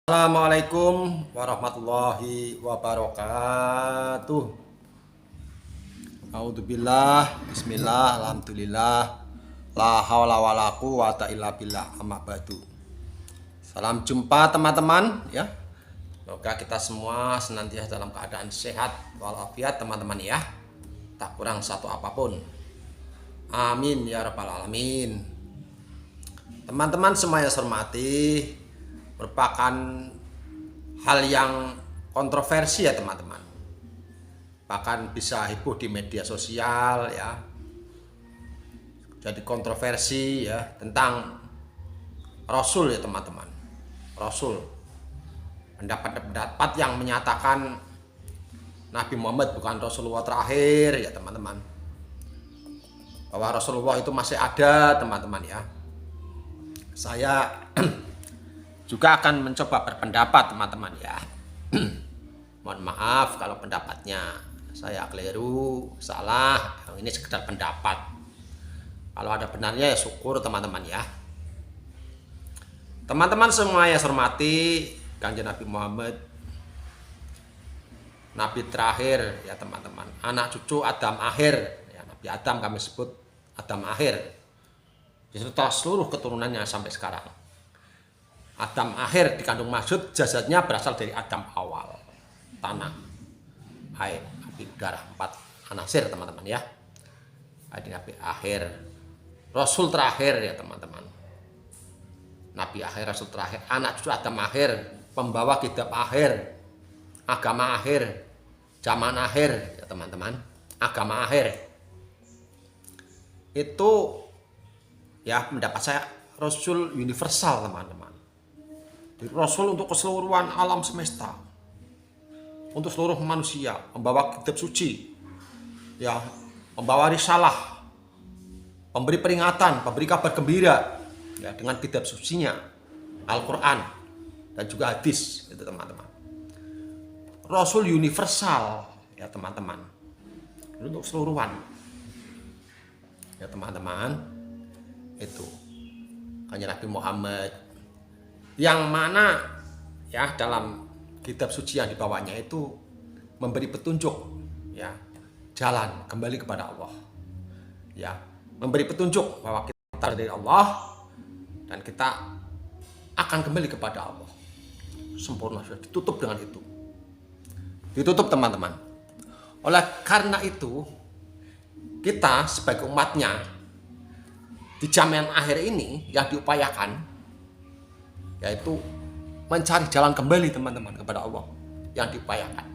Assalamualaikum warahmatullahi wabarakatuh. A'udzubillah, bismillah, alhamdulillah, la haula wala quwata illa billah, amma ba'du. Salam jumpa teman-teman ya. Semoga kita semua senantiasa dalam keadaan sehat walafiat teman-teman ya. Tak kurang satu apapun. Amin ya rabbal alamin. Teman-teman semua yang saya hormati, merupakan hal yang kontroversi ya teman-teman, bahkan bisa heboh di media sosial ya, jadi kontroversi ya tentang Rasul ya teman-teman. Rasul, pendapat-pendapat yang menyatakan Nabi Muhammad bukan Rasulullah terakhir ya teman-teman, bahwa Rasulullah itu masih ada teman-teman ya. Saya juga akan mencoba berpendapat teman-teman ya. Mohon maaf kalau pendapatnya saya keliru, salah, ini sekedar pendapat. Kalau ada benarnya ya syukur teman-teman ya. Teman-teman semua yang saya hormati, Kanjeng Nabi Muhammad, Nabi terakhir ya teman-teman, anak cucu Adam akhir ya, Nabi Adam kami sebut Adam akhir, beserta seluruh keturunannya sampai sekarang. Adam akhir dikandung maksud jasadnya berasal dari Adam awal, tanah, air, api, udara, 4 anasir teman-teman ya. Ada Nabi akhir, Rasul terakhir ya teman-teman. Nabi akhir, Rasul terakhir, anak cucu Adam akhir, pembawa kitab akhir, agama akhir, zaman akhir ya teman-teman. Agama akhir itu ya pendapat saya Rasul universal teman-teman. Rasul untuk keseluruhan alam semesta, untuk seluruh manusia, membawa kitab suci ya, membawa risalah, memberi peringatan, memberi kabar gembira ya dengan kitab sucinya Al-Quran dan juga hadis itu teman-teman. Rasul universal ya teman-teman, untuk keseluruhan ya teman-teman. Itu Kanjeng Nabi Muhammad, yang mana ya dalam kitab suci yang dibawanya itu memberi petunjuk ya, jalan kembali kepada Allah ya, memberi petunjuk bahwa kita dari Allah dan kita akan kembali kepada Allah sempurna, sudah ditutup dengan itu, ditutup teman-teman. Oleh karena itu kita sebagai umatnya di zaman akhir ini yang diupayakan yaitu mencari jalan kembali teman-teman kepada Allah, yang diupayakan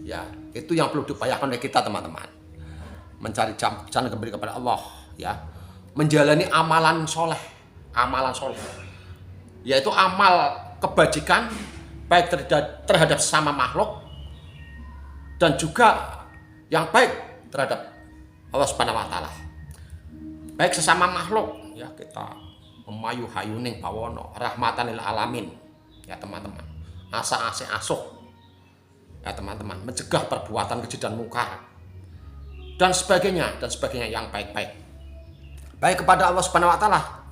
ya, itu yang perlu diupayakan oleh kita teman-teman, mencari jalan kembali kepada Allah ya, menjalani amalan soleh yaitu amal kebajikan baik terhadap sesama makhluk dan juga yang baik terhadap Allah Subhanahu wa taala. Baik sesama makhluk ya, kita memayu hayuning bawono rahmatan lil alamin ya teman-teman, asa ase asuh ya teman-teman, mencegah perbuatan keji dan mungkar dan sebagainya yang baik-baik kepada Allah Subhanahu wa taala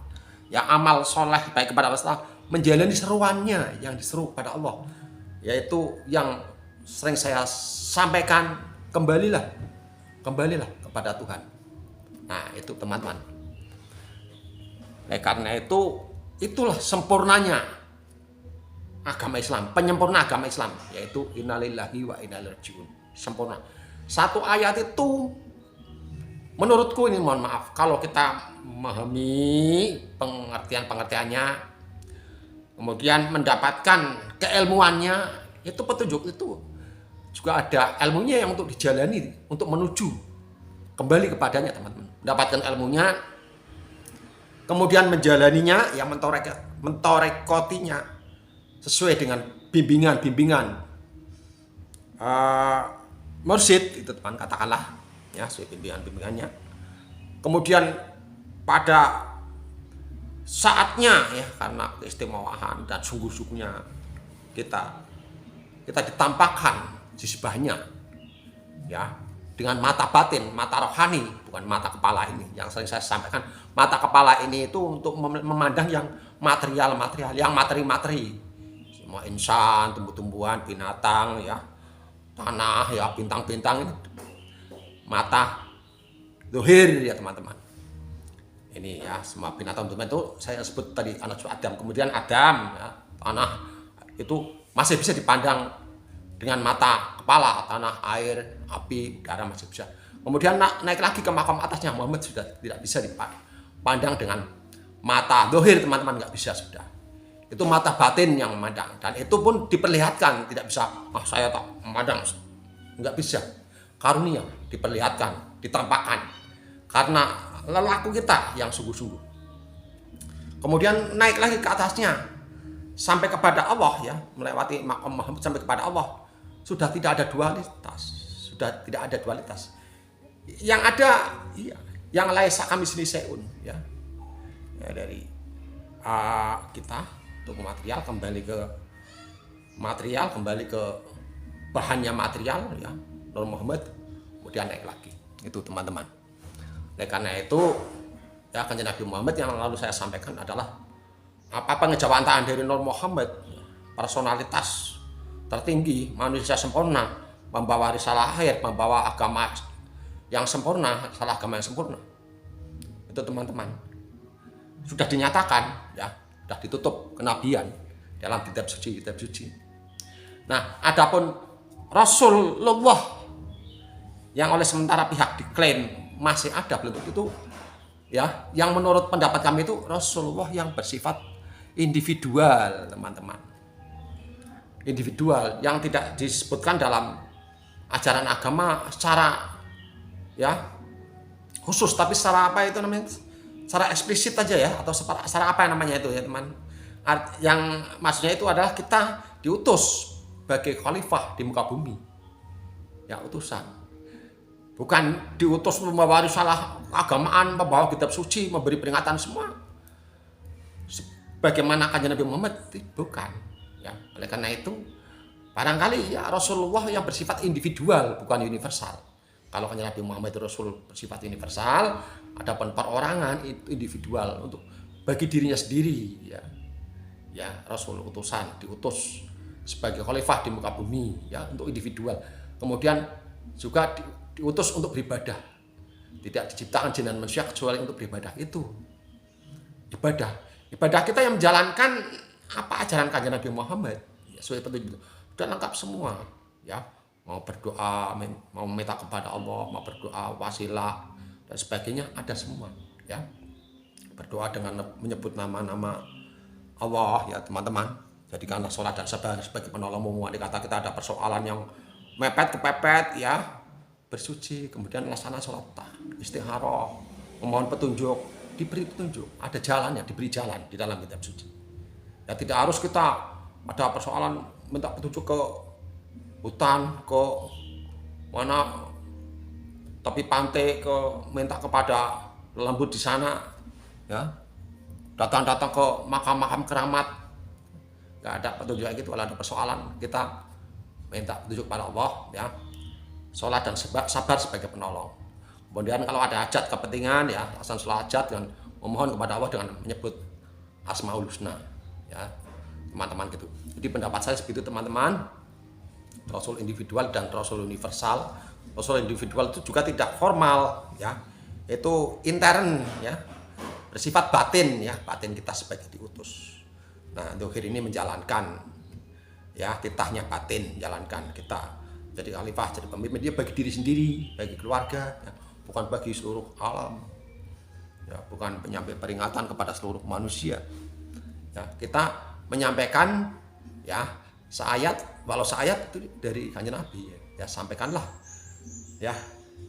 ya, amal soleh baik kepada Allah Subhanahu wa taala, menjalani seruannya yang diseru pada Allah, yaitu yang sering saya sampaikan, kembalilah kepada Tuhan. Nah itu teman-teman. Karena itulah sempurnanya agama Islam, penyempurna agama Islam, yaitu innalillahi wa inna ilaihi rajiun, sempurna. Satu ayat itu menurutku ini, mohon maaf kalau kita memahami pengertiannya, kemudian mendapatkan keilmuannya, itu petunjuk itu juga ada ilmunya yang untuk dijalani, untuk menuju kembali kepadanya teman-teman, mendapatkan ilmunya, kemudian menjalaninya, yang mentorekotinya sesuai dengan bimbingan mursyid itu teman, katakanlah ya, sesuai bimbingannya. Kemudian pada saatnya ya, karena keistimewaan dan sungguh-sungguhnya kita ditampakkan sisbahnya ya, dengan mata batin, mata rohani, bukan mata kepala ini yang sering saya sampaikan. Mata kepala ini itu untuk memandang yang material, yang materi-materi, semua insan, tumbuh-tumbuhan, binatang ya, tanah ya, bintang-bintang ini mata dohir ya teman-teman. Ini ya, semua binatang itu saya sebut tadi anak cucu Adam. Kemudian Adam ya, tanah itu masih bisa dipandang dengan mata kepala, tanah, air, api, udara masih bisa. Kemudian naik lagi ke makam atasnya, Muhammad sudah tidak bisa dipandang dengan mata dohir teman-teman, nggak bisa sudah. Itu mata batin yang memandang, dan itu pun diperlihatkan, tidak bisa saya tak memandang, nggak bisa. Karunia diperlihatkan, ditampakkan karena lelaku kita yang sungguh-sungguh. Kemudian naik lagi ke atasnya sampai kepada Allah ya, melewati makam Muhammad sampai kepada Allah, sudah tidak ada dualitas, sudah tidak ada dualitas. Yang ada ya, yang laisa kamitslihi syai'un ya. Ya dari kita untuk material kembali ke material, kembali ke bahannya material ya, Nur Muhammad, kemudian naik lagi. Itu teman-teman. Oleh karena itu ya, Kanjeng Nabi Muhammad yang lalu saya sampaikan adalah apa pengejawaan dari Nur Muhammad, personalitas tertinggi, manusia sempurna, membawa risalah akhir, membawa agama yang sempurna, risalah agama yang sempurna. Itu teman-teman sudah dinyatakan ya, sudah ditutup kenabian dalam kitab suci. Nah, adapun Rasulullah yang oleh sementara pihak diklaim masih ada belum itu ya, yang menurut pendapat kami itu Rasulullah yang bersifat individual teman-teman, individual yang tidak disebutkan dalam ajaran agama secara ya khusus, tapi secara apa itu namanya, secara eksplisit aja ya, atau secara apa namanya itu ya teman. Yang maksudnya itu adalah kita diutus sebagai khalifah di muka bumi ya, utusan. Bukan diutus membawa risalah agamaan, membawa kitab suci, memberi peringatan semua. Bagaimana Kanjeng Nabi Muhammad, bukan. Ya, oleh karena itu, barangkali ya Rasulullah yang bersifat individual, bukan universal. Kalau Kanjeng Nabi Muhammad itu Rasul bersifat universal, adapun perorangan itu individual untuk bagi dirinya sendiri. Ya, ya Rasul utusan, diutus sebagai khalifah di muka bumi, ya untuk individual. Kemudian juga diutus untuk beribadah. Tidak diciptakan jin dan manusia kecuali untuk beribadah. Itu ibadah kita yang menjalankan apa ajaran Kanjeng Nabi Muhammad ya, sesuai petunjuk itu sudah lengkap semua ya. Mau berdoa, mau minta kepada Allah, mau berdoa wasilah dan sebagainya, ada semua ya. Berdoa dengan menyebut nama-nama Allah ya teman-teman. Jadikanlah sholat dan sabar sebagai penolongmu. Andai kata kita ada persoalan yang mepet kepepet ya, bersuci, kemudian laksana sholat, istikharah, memohon petunjuk, diberi petunjuk, ada jalannya, diberi jalan di dalam kitab suci. Ya tidak harus kita ada persoalan minta petunjuk ke hutan, ke mana tepi pantai, ke minta kepada lembut di sana, ya datang ke makam-makam keramat, nggak ada petunjuk kayak gitu. Kalau ada persoalan kita minta petunjuk pada Allah ya. Sholat dan sabar sebagai penolong. Kemudian kalau ada hajat kepentingan ya, laksanakan sholat hajat dengan memohon kepada Allah dengan menyebut Asmaul Husna ya teman-teman gitu. Jadi pendapat saya seperti itu teman-teman. Rasul individual dan Rasul universal. Rasul individual itu juga tidak formal ya, itu intern ya, bersifat batin ya, batin kita sebagai diutus. Nah, dohir ini menjalankan ya, titahnya batin, menjalankan kita jadi khalifah, jadi pemimpin, dia bagi diri sendiri, bagi keluarga, ya, bukan bagi seluruh alam, ya, bukan penyampaian peringatan kepada seluruh manusia. Ya, kita menyampaikan ya seayat, walau seayat itu dari Kanjeng Nabi, ya sampaikanlah, ya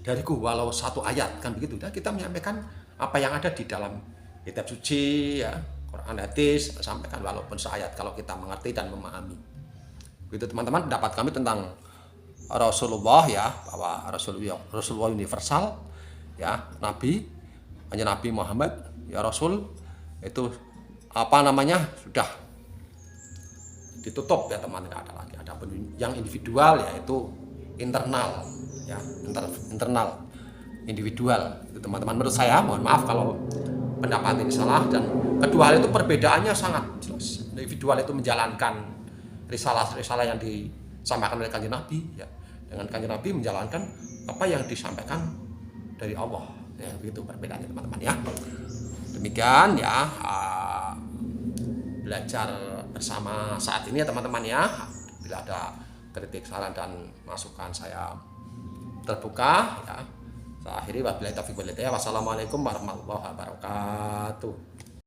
dariku walau satu ayat, kan begitu. Dan kita menyampaikan apa yang ada di dalam kitab suci, ya Quran hadis, sampaikan walaupun seayat kalau kita mengerti dan memahami. Begitu teman-teman pendapat kami tentang Rasulullah ya, bahwa Rasulullah universal ya, Nabi, hanya Nabi Muhammad ya Rasul itu apa namanya sudah ditutup ya teman, tidak ada lagi. Ada yang individual yaitu internal ya, internal individual itu teman-teman. Menurut saya, mohon maaf kalau pendapat ini salah, dan kedua hal itu perbedaannya sangat jelas. Individual itu menjalankan risalah-risalah yang disampaikan oleh Kanjeng Nabi ya. Dengan Kanjeng Nabi menjalankan apa yang disampaikan dari Allah. Ya, begitu perbedaannya teman-teman ya. Demikian ya belajar bersama saat ini ya teman-teman ya. Bila ada kritik, saran dan masukan saya terbuka ya. Saya akhiri wabillahi taufiq wal hidayah. Wassalamualaikum warahmatullahi wabarakatuh.